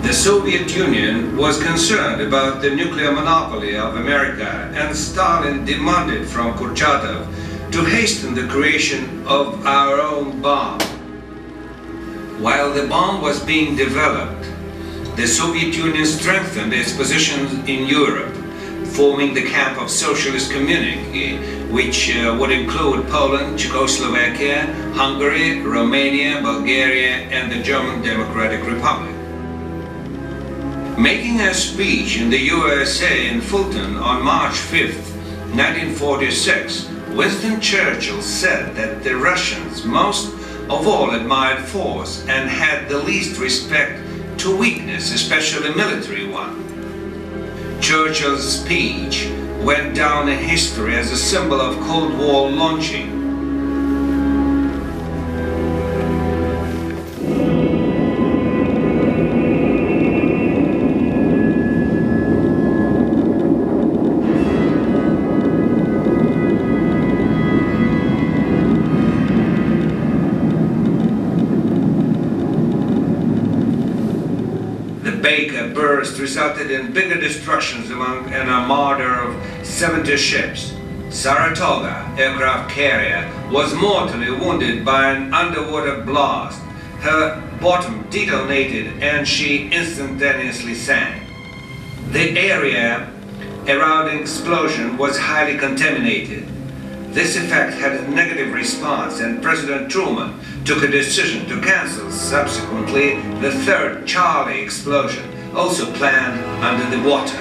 The Soviet Union was concerned about the nuclear monopoly of America, and Stalin demanded from Kurchatov to hasten the creation of our own bomb. While the bomb was being developed, the Soviet Union strengthened its positions in Europe, forming the camp of socialist community, which would include Poland, Czechoslovakia, Hungary, Romania, Bulgaria, and the German Democratic Republic. Making a speech in the USA in Fulton on March 5, 1946, Winston Churchill said that the Russians most of all admired force and had the least respect to weakness, especially military one. Churchill's speech went down in history as a symbol of Cold War launching. Baker burst resulted in bigger destructions among an armada of 70 ships. Saratoga, aircraft carrier, was mortally wounded by an underwater blast. Her bottom detonated and she instantaneously sank. The area around the explosion was highly contaminated. This effect had a negative response, and President Truman took a decision to cancel subsequently the third Charlie explosion, also planned under the water.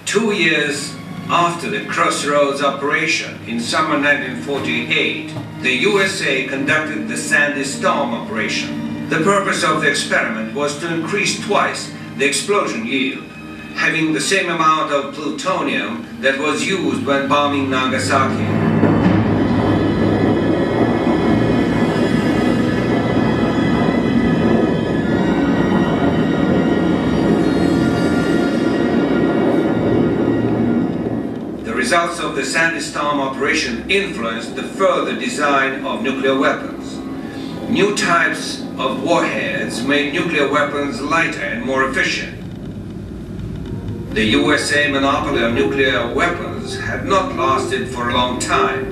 2 years after the Crossroads operation in summer 1948, the USA conducted the Sandy Storm operation. The purpose of the experiment was to increase twice the explosion yield, having the same amount of plutonium that was used when bombing Nagasaki. The results of the Sandy Storm operation influenced the further design of nuclear weapons. New types of warheads made nuclear weapons lighter and more efficient. The USA monopoly on nuclear weapons had not lasted for a long time.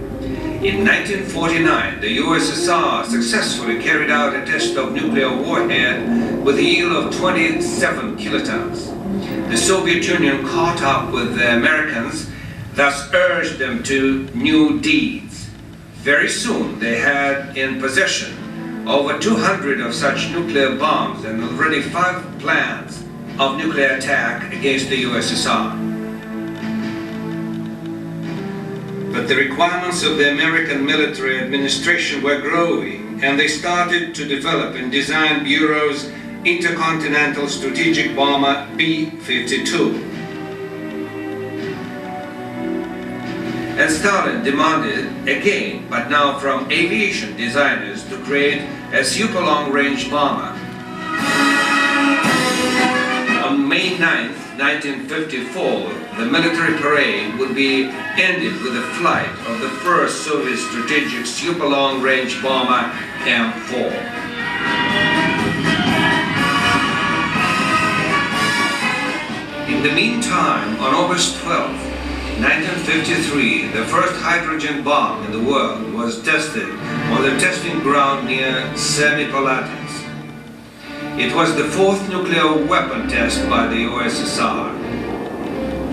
In 1949, the USSR successfully carried out a test of nuclear warhead with a yield of 27 kilotons. The Soviet Union caught up with the Americans, thus urged them to new deeds. Very soon they had in possession over 200 of such nuclear bombs and already 5 plans of nuclear attack against the USSR. But the requirements of the American military administration were growing, and they started to develop and design Bureau's intercontinental strategic bomber B-52. And Stalin demanded again, but now from aviation designers, to create a super long-range bomber. On May 9, 1954, the military parade would be ended with the flight of the first Soviet strategic super long-range bomber M4. In the meantime, on August 12, 1953, the first hydrogen bomb in the world was tested on the testing ground near Semipalatinsk. It was the 4th nuclear weapon test by the USSR.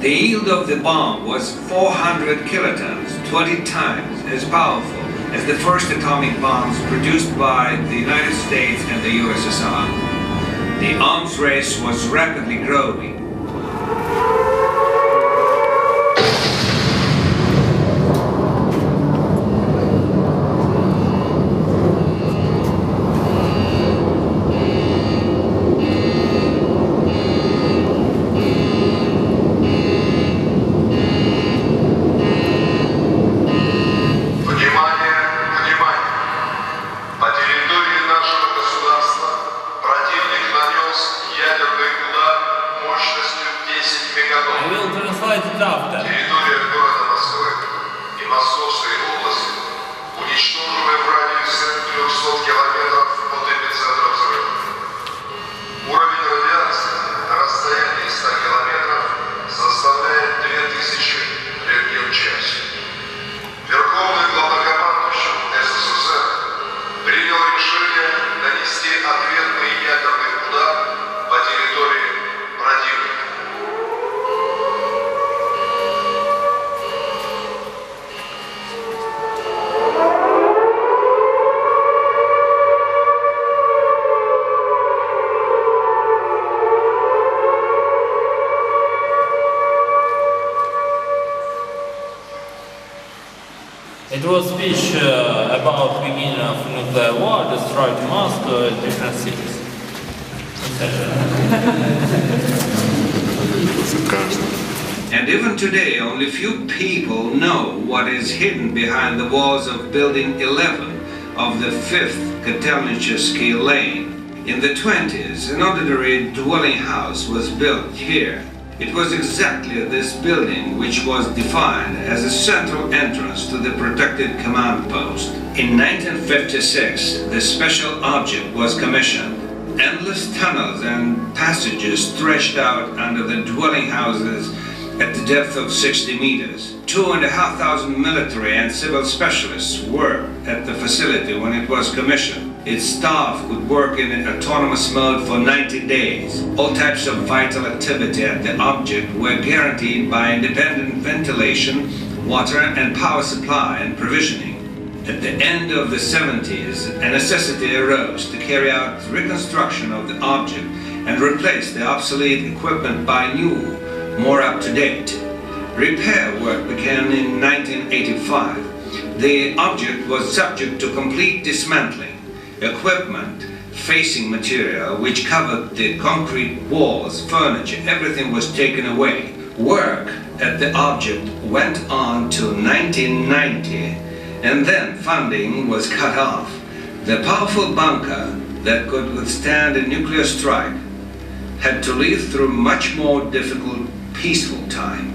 The yield of the bomb was 400 kilotons, 20 times as powerful as the first atomic bombs produced by the United States and the USSR. The arms race was rapidly growing. Территория города Москвы и Московской области уничтожены в радиусе 300 километров от эпицентра взрыва. Уровень радиации It was a speech about beginning of nuclear war, destroyed Moscow and different cities, And even today, only few people know what is hidden behind the walls of Building 11 of the 5th Katelnichesky Lane. In the 20s, an ordinary dwelling house was built here. It was exactly this building which was defined as a central entrance to the protected command post. In 1956, the special object was commissioned. Endless tunnels and passages stretched out under the dwelling houses at the depth of 60 meters. 2,500 military and civil specialists worked at the facility when it was commissioned. Its staff could work in an autonomous mode for 90 days. All types of vital activity at the object were guaranteed by independent ventilation, water and power supply and provisioning. At the end of the 70s, a necessity arose to carry out reconstruction of the object and replace the obsolete equipment by new, more up-to-date. Repair work began in 1985. The object was subject to complete dismantling. Equipment, facing material which covered the concrete walls, furniture, everything was taken away. Work at the object went on to 1990, and then funding was cut off. The powerful bunker that could withstand a nuclear strike had to live through much more difficult, peaceful time.